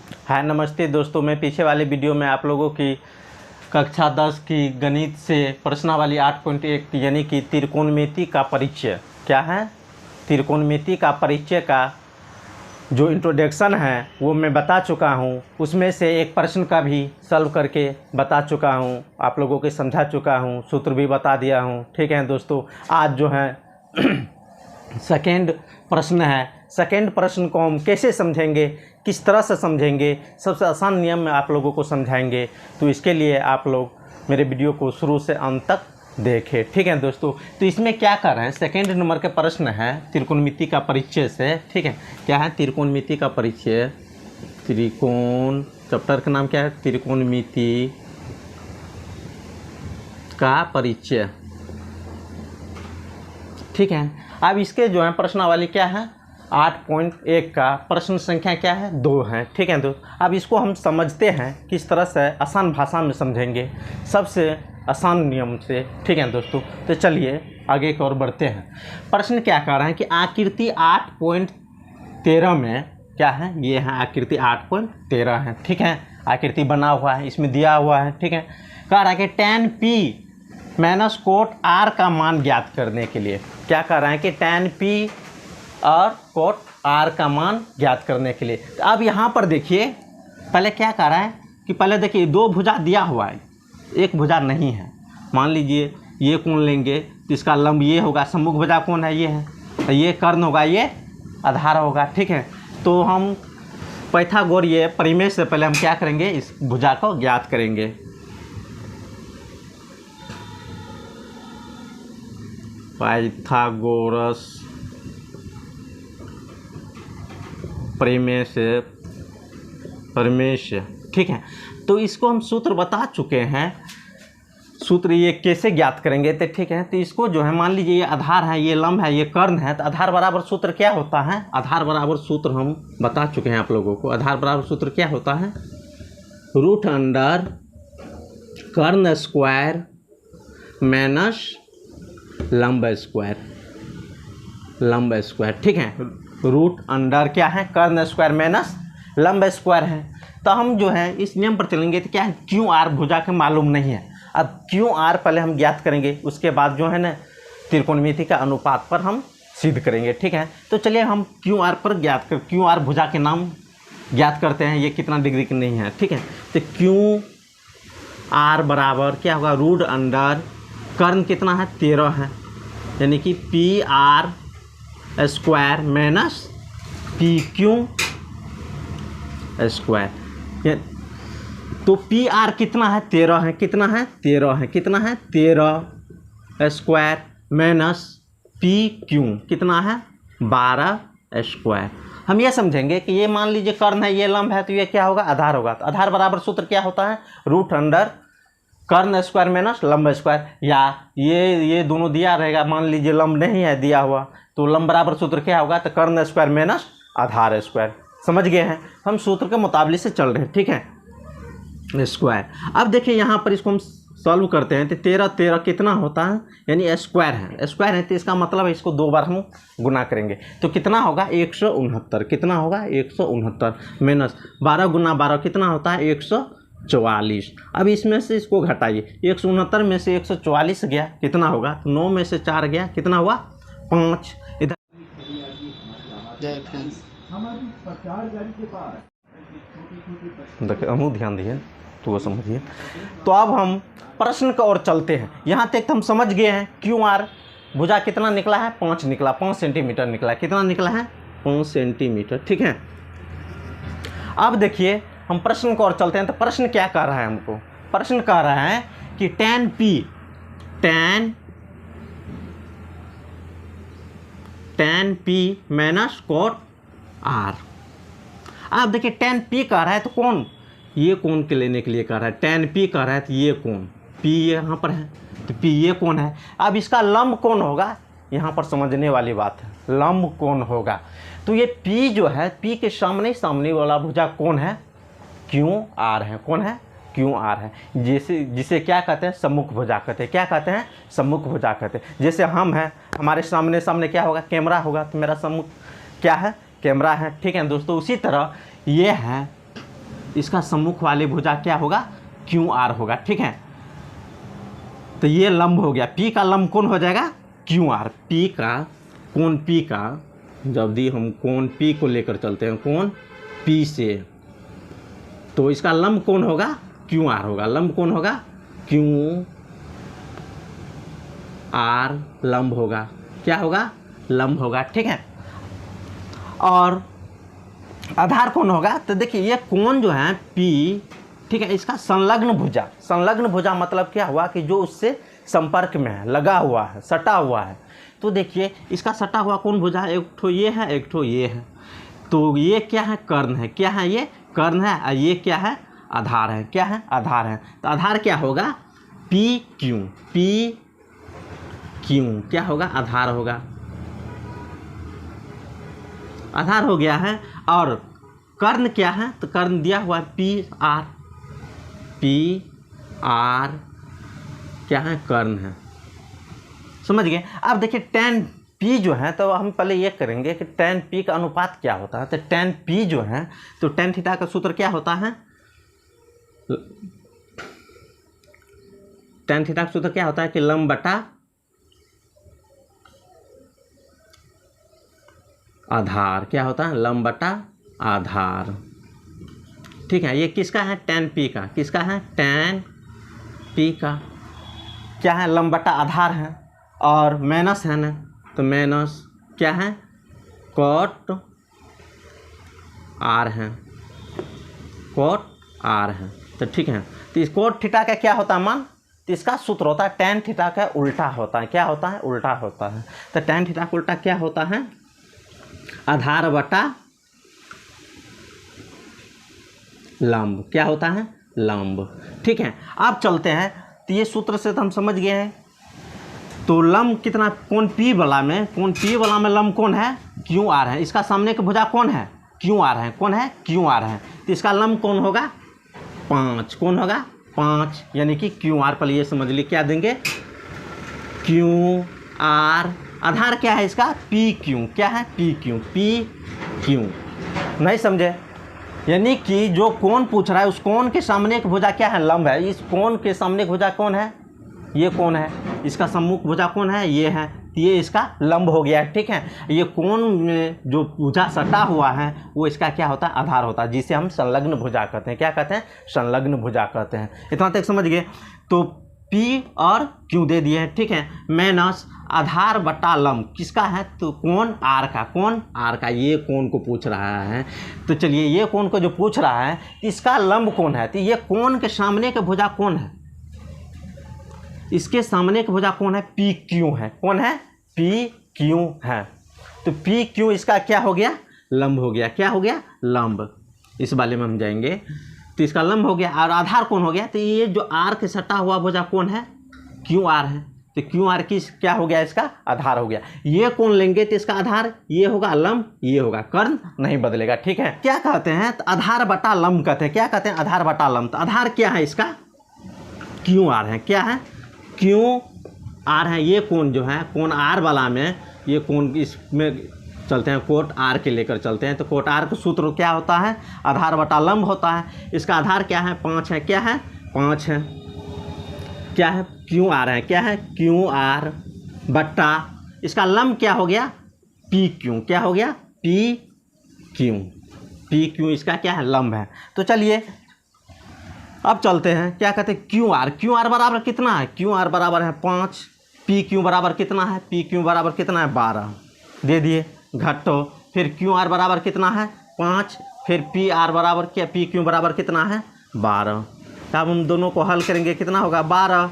हाय नमस्ते दोस्तों, मैं पीछे वाले वीडियो में आप लोगों की कक्षा 10 की गणित से प्रश्नावली 8.1 यानी कि त्रिकोणमिति का परिचय क्या है, त्रिकोणमिति का परिचय का जो इंट्रोडक्शन है वो मैं बता चुका हूँ। उसमें से एक प्रश्न का भी सॉल्व करके बता चुका हूँ, आप लोगों को समझा चुका हूँ, सूत्र भी बता दिया हूँ। ठीक है दोस्तों, आज जो है सेकेंड प्रश्न है। सेकेंड प्रश्न को हम कैसे समझेंगे, किस तरह से समझेंगे, सबसे आसान नियम में आप लोगों को समझाएंगे। तो इसके लिए आप लोग मेरे वीडियो को शुरू से अंत तक देखें। ठीक है दोस्तों, तो इसमें क्या कर रहे हैं, सेकेंड नंबर के प्रश्न है त्रिकोणमिति का परिचय से। ठीक है, क्या है त्रिकोणमिति का परिचय, त्रिकोण चैप्टर का नाम क्या है, त्रिकोणमिति का परिचय। ठीक है, अब इसके जो है प्रश्नावली क्या है 8.1 का प्रश्न संख्या क्या है 2 है। ठीक है दोस्तों, अब इसको हम समझते हैं किस तरह से, आसान भाषा में समझेंगे, सबसे आसान नियम से। ठीक है दोस्तों, तो चलिए आगे की ओर बढ़ते हैं। प्रश्न क्या कह रहे हैं कि आकृति 8.13 में क्या है, ये है आकृति 8.13 है। ठीक है, आकृति बना हुआ है, इसमें दिया हुआ है। ठीक है, कह रहा है कि tan p minus cot r का मान ज्ञात करने के लिए क्या कर रहे हैं कि tan p और कोट r का मान ज्ञात करने के लिए। तो अब यहाँ पर देखिए, पहले क्या कर रहा है कि पहले देखिए दो भुजा दिया हुआ है, एक भुजा नहीं है। मान लीजिए ये कोण लेंगे तो इसका लंब ये होगा, सम्मुख भुजा कौन है, ये है, ये कर्ण होगा, ये आधार होगा। ठीक है, तो हम पाइथागोरीय प्रमेय से पहले हम क्या करेंगे, इस भुजा को ज्ञात करेंगे। पाइथागोरस प्रमेय से। ठीक है, तो इसको हम सूत्र बता चुके हैं, सूत्र ये कैसे ज्ञात करेंगे। तो ठीक है, तो इसको जो है मान लीजिए ये आधार है, ये लंब है, ये कर्ण है, तो आधार बराबर सूत्र क्या होता है, आधार बराबर सूत्र हम बता चुके हैं आप लोगों को। आधार बराबर सूत्र क्या होता है, रूट अंडर कर्ण स्क्वायर माइनस लंब स्क्वायर। ठीक है, रूट अंडर क्या है, कर्ण स्क्वायर माइनस लंब स्क्वायर है। तो हम जो है इस नियम पर चलेंगे तो क्या है, क्यू आर भुजा के मालूम नहीं है। अब क्यू आर पहले हम ज्ञात करेंगे, उसके बाद जो है ना त्रिकोणमिति का अनुपात पर हम सिद्ध करेंगे। ठीक है, तो चलिए हम क्यू आर पर क्यू आर भुजा के नाम ज्ञात करते हैं, ये कितना डिग्री की नहीं है। ठीक है, तो क्यू आर बराबर क्या होगा, रूट अंडर कर्ण कितना है 13 है, यानी कि P R square minus P Q square. तो पी आर कितना है 13 है, कितना है 13 है, कितना है 13 स्क्वायर माइनस पी क्यू कितना है 12 स्क्वायर। हम ये समझेंगे कि ये मान लीजिए कर्ण है, ये लंब है, तो ये क्या होगा, आधार होगा। तो आधार बराबर सूत्र क्या होता है, रूट अंडर कर्ण स्क्वायर माइनस लंब स्क्वायर, या ये दोनों दिया रहेगा, मान लीजिए लंब नहीं है दिया हुआ, तो लंब बराबर सूत्र क्या होगा, तो कर्ण स्क्वायर माइनस आधार स्क्वायर। समझ गए हैं, हम सूत्र के मुताबिक से चल रहे हैं। ठीक है, स्क्वायर। अब देखिए यहाँ पर इसको हम सॉल्व करते हैं, तो 13 कितना होता है, यानी स्क्वायर है, तो इसका मतलब है इसको 2 बार हम गुना करेंगे, तो कितना होगा 169, कितना होगा 169 माइनस 12 गुना 12 कितना होता है 144। अब इसमें से इसको घटाइए, 169 में से 144 गया, कितना होगा, तो 9 में से 4 गया, कितना हुआ 5। इधर देखिए हम ध्यान दिए तो वो समझिए। तो अब हम प्रश्न की ओर चलते हैं। यहाँ तक हम समझ गए हैं क्यू आर भुजा कितना निकला है, 5 निकला, 5 सेंटीमीटर निकला है, कितना निकला है 5 सेंटीमीटर। ठीक है, अब देखिए हम प्रश्न को ओर चलते हैं। तो प्रश्न क्या कह रहा है हमको, प्रश्न कह रहा है कि tan p minus cot r। अब देखिए tan p कह रहा है, तो कौन, ये कोण के लेने के लिए कह रहा है, tan p कह रहा है, तो ये कोण p यहाँ पर है, तो p ये कोण है। अब इसका लंब कौन होगा, यहाँ पर समझने वाली बात है, लंब कौन होगा। तो ये p जो है, p के सामने वाला भुजा कौन है, क्यू आर है, कौन है क्यू आर है, जिसे क्या कहते हैं, सम्मुख भुजा कहते हैं। क्या कहते हैं, सम्मुख भुजा कहते हैं। जैसे हम हैं, हमारे सामने क्या होगा, कैमरा होगा, तो मेरा सम्मुख क्या है, कैमरा है। ठीक है दोस्तों, उसी तरह ये है इसका सम्मुख वाली भुजा क्या होगा, क्यू आर होगा। ठीक है, तो ये लंब हो गया, पी का लंब कौन हो जाएगा, क्यू आर। पी का कोण पी का, जब भी हम कोण पी को लेकर चलते हैं, कोण पी से, तो इसका लंब कौन होगा, क्यू आर होगा। लंब कौन होगा, क्यू आर लंब होगा। क्या होगा, लंब होगा। ठीक है, और आधार कौन होगा, तो देखिए ये कोण जो है पी, ठीक है, इसका संलग्न भुजा। संलग्न भुजा मतलब क्या हुआ कि जो उससे संपर्क में है, लगा हुआ है, सटा हुआ है। तो देखिए इसका सटा हुआ कौन भुजा है, एक ठो ये है, एक ठो ये है। तो ये क्या है, कर्ण है। क्या है, ये कर्ण है, और ये क्या है, आधार है। क्या है, आधार है। तो आधार क्या होगा, पी क्यू। पी क्यू क्या होगा, आधार होगा। आधार हो गया है। और कर्ण क्या है, तो कर्ण दिया हुआ है पी आर। पी आर क्या है, कर्ण है। समझ गए। अब देखिए tan p जो है, तो हम पहले ये करेंगे कि tan p का अनुपात क्या होता है। तो tan p जो है, तो tan थीटा का सूत्र क्या होता है, tan थीटा का सूत्र क्या होता है कि लंब बटा आधार। क्या होता है, लंब बटा आधार। ठीक है, ये किसका है, tan p का। किसका है, tan p का। क्या है, लंब बटा आधार है, और माइनस है ना, तो माइनस क्या है, cot r है, cot r है। तो ठीक है, तो इस cot थीटा का क्या होता है मान, तो इसका सूत्र होता है tan थीटा का उल्टा होता है। क्या होता है, उल्टा होता है। तो tan थीटा का उल्टा क्या होता है, आधार बटा लंब। क्या होता है, लंब। ठीक है, अब चलते हैं। तो ये सूत्र से तो हम समझ गए हैं। तो लंब कितना, कोण पी वाला में, कोण पी वाला में लंब कौन है, क्यू आर है। इसका सामने की भुजा कौन है, क्यू आर है। कौन है, क्यू आर है। तो इसका लंब कौन होगा, 5। कौन होगा, 5, यानी कि क्यू आर। पर ये समझ लीजिए क्या देंगे, क्यू आर। आधार क्या है इसका, पी क्यू। क्या है, पी क्यू। पी क्यू नहीं समझे, यानी कि जो कोण पूछ रहा है उस कोण के सामने की भुजा क्या है, लंब है। इस कोण के सामने की भुजा कौन है, ये कौन है, इसका सम्मुख भुजा कौन है, ये है। ये इसका लंब हो गया है। ठीक है, ये कोण में जो भुजा सटा हुआ है वो इसका क्या होता है, आधार होता है, जिसे हम संलग्न भुजा कहते हैं। क्या कहते हैं, संलग्न भुजा कहते हैं। इतना तक समझ गए। तो P और Q दे दिए हैं। ठीक है, माइनस आधार बटा लंब किसका है, तो कोण R का। कोण R का, ये कोण को पूछ रहा है। तो चलिए ये कोण को जो पूछ रहा है इसका लंब कौन है, तो ये कोण के सामने के भुजा कौन है, इसके सामने की भुजा कौन है, पी क्यू है। कौन है, पी क्यू है। तो पी क्यू इसका क्या हो गया, लंब हो गया। क्या हो गया, लंब। इस वाले में हम जाएंगे तो इसका लंब हो गया। और आधार कौन हो गया, तो ये जो आर के सटा हुआ भुजा कौन है, क्यू आर है। तो क्यू आर की क्या हो गया, इसका आधार हो गया। ये कौन लेंगे तो इसका आधार ये होगा, लंब ये होगा, कर्ण नहीं बदलेगा। ठीक है, क्या कहते हैं, तो आधार बटा लंब कहते हैं। क्या कहते हैं, आधार बटा लंब। तो आधार क्या है इसका, क्यू आर है। क्या है, क्यू आर है। ये कोण जो है, कोण आर वाला में, ये कोण इसमें चलते हैं, कोट आर के लेकर चलते हैं। तो कोट आर का सूत्र क्या होता है, आधार बटा लंब होता है। इसका आधार क्या है, 5 है। क्या है, 5 है। क्या है, क्यू आर है। क्या है, क्यू आर बटा इसका लंब क्या हो गया, पी क्यू। क्या हो गया, पी क्यू। पी क्यू इसका क्या है, लंब है। तो चलिए अब चलते हैं, क्या कहते हैं, क्यू आर। क्यू आर बराबर कितना है, क्यू आर बराबर है 5। पी क्यू बराबर कितना है, पी क्यू बराबर कितना है, 12 दे दिए, घटो। फिर क्यू आर बराबर कितना है, 5। फिर पी आर बराबर क्या, पी क्यू बराबर कितना है, 12। तब हम दोनों को हल करेंगे, कितना होगा, 12।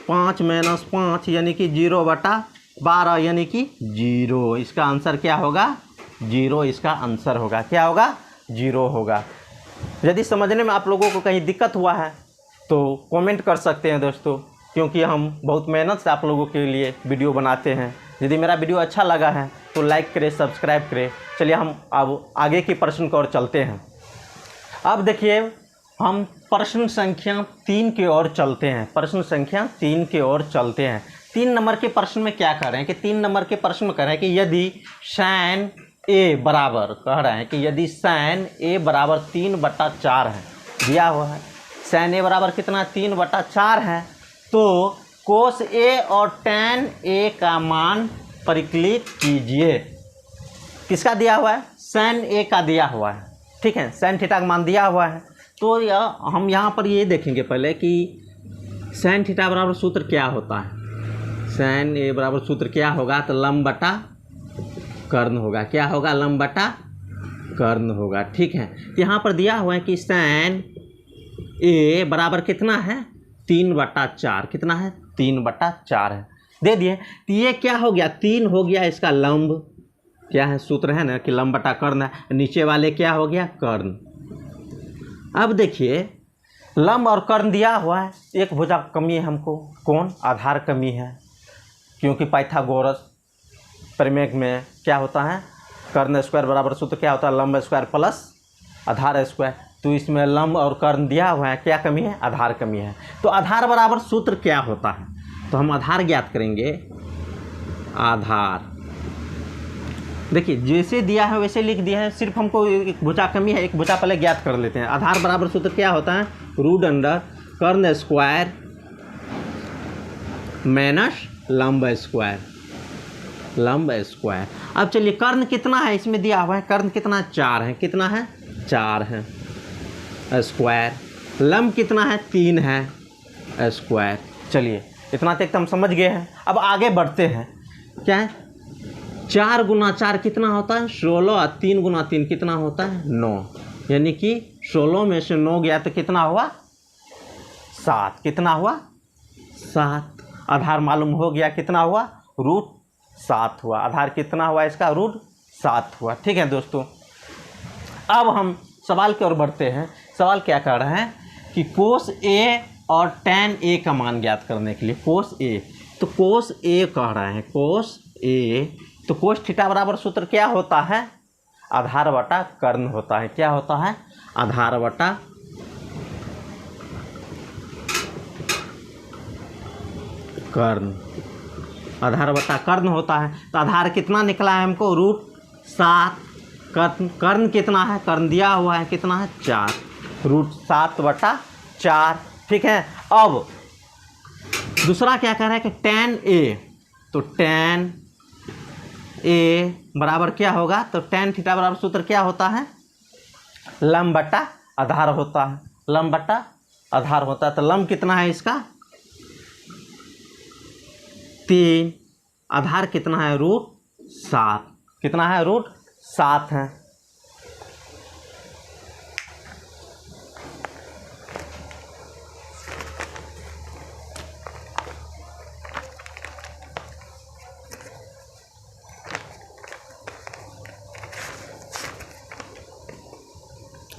5 माइनस 5 यानी कि 0/12 यानी कि 0। इसका आंसर क्या होगा, 0 इसका आंसर होगा। क्या होगा, 0 होगा। यदि समझने में आप लोगों को कहीं दिक्कत हुआ है तो कमेंट कर सकते हैं दोस्तों, क्योंकि हम बहुत मेहनत से आप लोगों के लिए वीडियो बनाते हैं। यदि मेरा वीडियो अच्छा लगा है तो लाइक करें, सब्सक्राइब करें। चलिए हम अब आगे के प्रश्न की ओर चलते हैं। अब देखिए हम प्रश्न संख्या 3 की ओर चलते हैं। प्रश्न संख्या 3 की ओर चलते हैं। 3 नंबर के प्रश्न में क्या कह रहे हैं कि 3 नंबर के प्रश्न में कह रहे हैं कि यदि sin a बराबर, कह रहे हैं कि यदि sin a बराबर 3/4 है, दिया हुआ है। sin a बराबर कितना 3/4 है। तो cos a और tan a का मान परिकलित कीजिए। किसका दिया हुआ है? sin a का दिया हुआ है, ठीक है, sin थीटा का मान दिया हुआ है। तो हम यहाँ पर ये देखेंगे पहले कि sin थीटा बराबर सूत्र क्या होता है। sin a बराबर सूत्र क्या होगा? तो लंब बटा कर्ण होगा। क्या होगा? लंब बटा कर्ण होगा, ठीक है। यहाँ पर दिया हुआ है कि sin a बराबर कितना है 3/4। कितना है? 3/4 है, दे दिए। तो ये क्या हो गया? 3 हो गया इसका लंब, क्या है सूत्र है ना कि लंब बटा कर्ण है। नीचे वाले क्या हो गया? कर्ण। अब देखिए लंब और कर्ण दिया हुआ है, एक भुजा कमी है हमको, कौन? आधार कमी है, क्योंकि पाइथागोरस प्रमेय में क्या होता है? कर्ण स्क्वायर बराबर सूत्र क्या होता है? लंब स्क्वायर प्लस आधार स्क्वायर। तो इसमें लंब और कर्ण दिया हुआ है, क्या कमी है? आधार कमी है। तो आधार बराबर सूत्र क्या होता है? तो हम आधार ज्ञात करेंगे। आधार देखिए जैसे दिया है वैसे लिख दिया है, सिर्फ हमको एक भुजा कमी है, एक भुजा पहले ज्ञात कर लेते हैं। आधार बराबर सूत्र क्या होता है? रूट अंडर कर्ण स्क्वायर माइनस लंब स्क्वायर, लंब स्क्वायर। अब चलिए कर्ण कितना है इसमें दिया हुआ है? कर्ण कितना? 4 है। कितना है? 4 है स्क्वायर। लंब कितना है? 3 है स्क्वायर। चलिए इतना तक तो हम समझ गए हैं। अब आगे बढ़ते हैं। क्या है? 4 गुना 4 कितना होता है? 16 और 3 गुना 3 कितना होता है? 9। यानी कि 16 में से 9 गया तो कितना हुआ? 7। कितना हुआ? 7। आधार मालूम हो गया, कितना हुआ? रूट 7 हुआ। आधार कितना हुआ इसका? रूट 7 हुआ, ठीक है दोस्तों। अब हम सवाल की ओर बढ़ते हैं। सवाल क्या कर रहे हैं कि कोस a और tan a का मान ज्ञात करने के लिए कोस a, तो कोस a कह रहे हैं, कोस a। तो कोस थीटा बराबर सूत्र क्या होता है? आधार बटा कर्ण होता है। क्या होता है? आधार बटा कर्ण, आधार बटा कर्ण होता है। तो आधार कितना निकला है हमको? रूट 7। कर्ण कितना है? कर्ण दिया हुआ है, कितना है? 4। रूट 7/4, ठीक है। अब दूसरा क्या कह रहा है कि tan a, तो tan a बराबर क्या होगा? तो tan थीटा बराबर सूत्र क्या होता है? लंब बटा आधार होता है, लंब बटा आधार होता है। तो लंब कितना है इसका? 3। आधार कितना है? रूट 7। कितना है? रूट 7 है।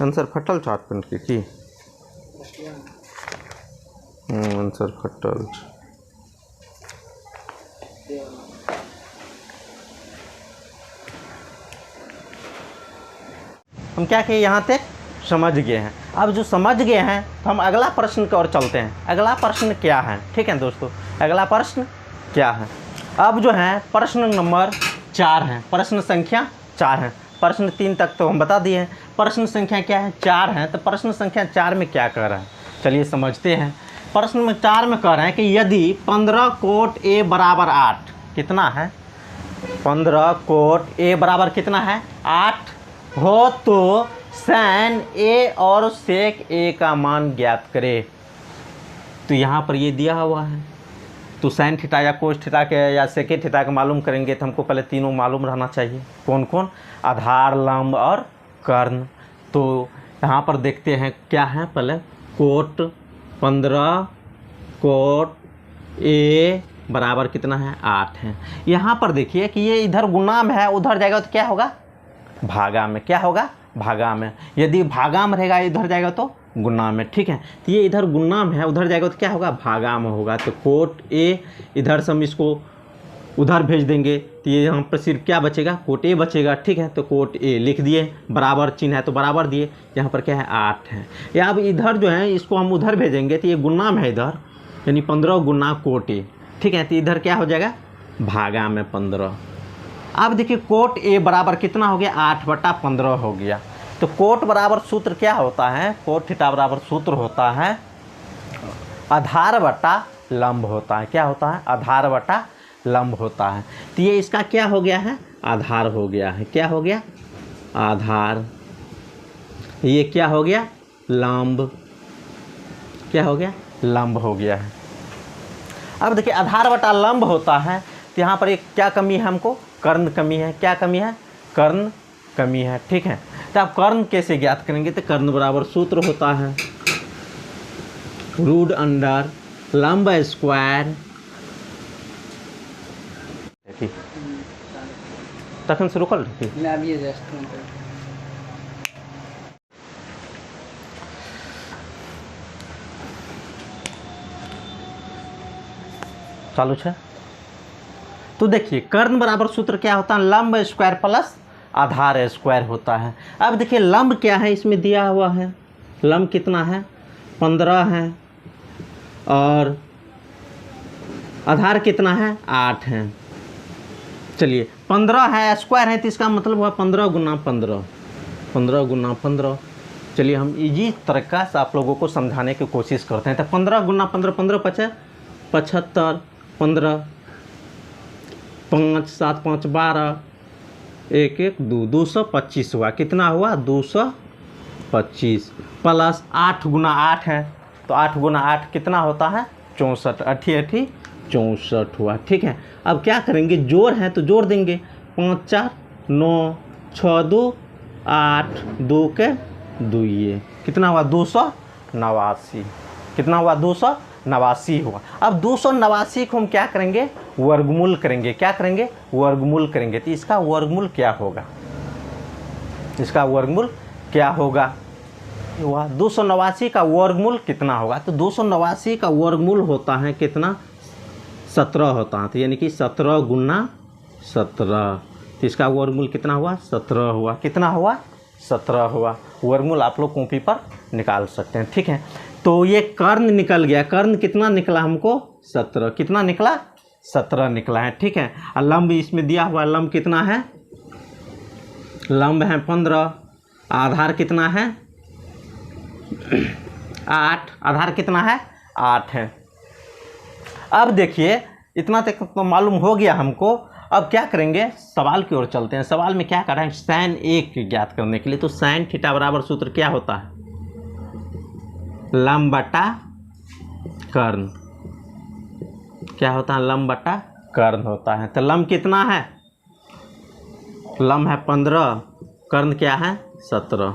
आंसर फटल चार्ट पेंट की आंसर फटल। हम क्या किए? यहाँ तक समझ गए हैं। अब जो समझ गए हैं तो हम अगला प्रश्न की ओर चलते हैं। अगला प्रश्न क्या है? ठीक है दोस्तों, अगला प्रश्न क्या है? अब जो है प्रश्न नंबर 4 है, प्रश्न संख्या 4 है। प्रश्न 3 तक तो हम बता दिए हैं, प्रश्न संख्या क्या है? 4 है। तो प्रश्न संख्या 4 में क्या कह रहा है? चलिए समझते हैं। प्रश्न में 4 में कह रहे हैं कि यदि 15 कोट a बराबर 8, कितना है? 15 कोट a बराबर कितना है? 8 हो तो sin a और sec a का मान ज्ञात करे। तो यहाँ पर ये दिया हुआ है, तो sin थीटा या कोस थीटा के या सेक थीटा का मालूम करेंगे तो हमको पहले तीनों मालूम रहना चाहिए। कौन कौन? आधार, लंब और कर्ण। तो यहाँ पर देखते हैं क्या है। पहले कोट 15 कोट a बराबर कितना है? 8 है। यहाँ पर देखिए कि ये इधर गुणा में है, उधर जाएगा तो क्या होगा? भागा में। क्या होगा? भागा में। यदि भागा में रहेगा इधर जाएगा तो गुणा में, ठीक है। तो ये इधर गुणा में है, उधर जाएगा तो क्या होगा? भागा में होगा। तो कोट a, इधर से हम इसको उधर भेज देंगे तो ये यहाँ पर सिर्फ क्या बचेगा? कोट a बचेगा, ठीक है। तो कोट a लिख दिए, बराबर चिन्ह है तो बराबर दिए। यहाँ पर क्या है? 8 है। या अब इधर जो है इसको हम उधर भेजेंगे तो ये गुणा में है इधर, यानी 15 गुना कोट a, ठीक है। तो इधर क्या हो जाएगा? भागा में 15। अब देखिए कोट a बराबर कितना हो गया? 8/15 हो गया। तो कोट बराबर सूत्र क्या होता है, कोट थीटा बराबर सूत्र होता है आधार बटा लंब होता है। क्या होता है, आधार बटा लंब होता है। तो ये इसका क्या हो गया है, आधार हो गया है। क्या हो गया, आधार। ये क्या हो गया, लंब। क्या हो गया, लंब हो गया है। अब देखिए आधार बटा लंब होता है तो यहाँ पर एक क्या कमी है हमको, कर्ण कमी है। क्या कमी है, कर्ण कमी है। ठीक है, तो आप कर्ण कैसे ज्ञात करेंगे, तो कर्ण बराबर सूत्र होता है रूट अंडर लंब स्क्वायर। तखन से रुकल रही चालू है। तो देखिए कर्ण बराबर सूत्र क्या होता है, लंब स्क्वायर प्लस आधार स्क्वायर होता है। अब देखिए लंब क्या है, इसमें दिया हुआ है लंब कितना है, 15 है, और आधार कितना है, 8 है। चलिए 15 है, स्क्वायर है, तो इसका मतलब हुआ 15 गुना 15, 15 गुना 15। चलिए हम इजी तरीका से आप लोगों को समझाने की कोशिश करते हैं। तो 15 गुना 15, 15 पचे 75, 15 5 7 5 12, 1 1 2, 225 हुआ। कितना हुआ, 225 प्लस 8 गुना 8 है, तो 8 गुना 8 कितना होता है, 64, 8 8 64 हुआ। ठीक है, अब क्या करेंगे, जोड़ है तो जोड़ देंगे, 5 4 9 6 2 8 2 के 2, ये कितना हुआ, 289। कितना हुआ, 289 हुआ। अब 289 को हम क्या करेंगे, वर्गमूल करेंगे। क्या करेंगे, वर्गमूल करेंगे। तो इसका वर्गमूल क्या होगा, इसका वर्गमूल क्या होगा, हुआ 289 का वर्गमूल कितना होगा, तो 289 का वर्गमूल होता है कितना, 17 होता है। तो यानी कि 17 गुना 17, तो इसका वर्गमूल कितना हुआ, 17 हुआ। कितना हुआ, 17 हुआ। वर्गमूल आप लोग कॉपी पर निकाल सकते हैं। ठीक है, तो ये कर्ण निकल गया। कर्ण कितना निकला हमको, 17। कितना निकला, 17 निकला है। ठीक है, और लंब इसमें दिया हुआ, लंब कितना है, लंब है 15, आधार कितना है 8, आधार कितना है 8 है। अब देखिए इतना तक तो मालूम हो गया हमको। अब क्या करेंगे, सवाल की ओर चलते हैं। सवाल में क्या कर रहे हैं, साइन A ज्ञात करने के लिए। तो साइन थीटा बराबर सूत्र क्या होता है, लंब बटा कर्ण। क्या होता है, लंब बटा कर्ण होता है। तो लंब कितना है, लंब है 15, कर्ण क्या है 17,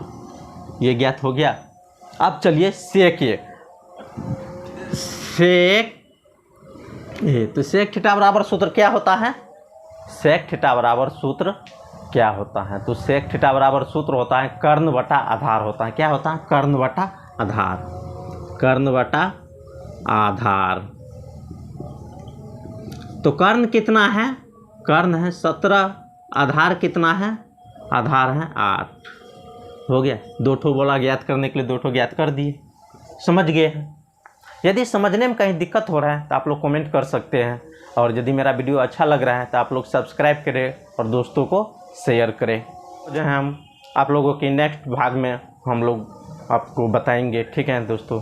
ये ज्ञात हो गया। अब चलिए सेक ये, सेक ये, तो सेक थीटा बराबर सूत्र क्या होता है, सेक थीटा बराबर सूत्र क्या होता है, तो सेक थीटा बराबर सूत्र होता है कर्ण बटा आधार होता है। क्या होता है, कर्ण बटा आधार, कर्ण बटा आधार। तो कर्ण कितना है, कर्ण है 17, आधार कितना है, आधार है 8। हो गया, 2 ठो बोला ज्ञात करने के लिए, 2 ठो ज्ञात कर दिए, समझ गए हैं। यदि समझने में कहीं दिक्कत हो रहा है तो आप लोग कमेंट कर सकते हैं, और यदि मेरा वीडियो अच्छा लग रहा है तो आप लोग सब्सक्राइब करें और दोस्तों को शेयर करें। जो है हम आप लोगों के नेक्स्ट भाग में हम लोग आपको बताएंगे। ठीक है दोस्तों,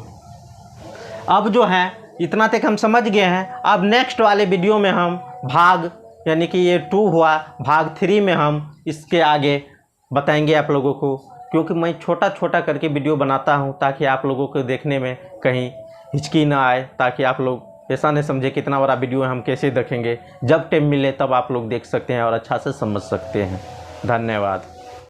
अब जो है इतना तक हम समझ गए हैं। अब नेक्स्ट वाले वीडियो में हम भाग, यानी कि ये 2 हुआ, भाग 3 में हम इसके आगे बताएंगे आप लोगों को, क्योंकि मैं छोटा छोटा करके वीडियो बनाता हूँ ताकि आप लोगों को देखने में कहीं हिचकी ना आए, ताकि आप लोग ऐसा नहीं समझे कि इतना बड़ा वीडियो हम कैसे देखेंगे। जब टाइम मिले तब आप लोग देख सकते हैं और अच्छा से समझ सकते हैं। धन्यवाद।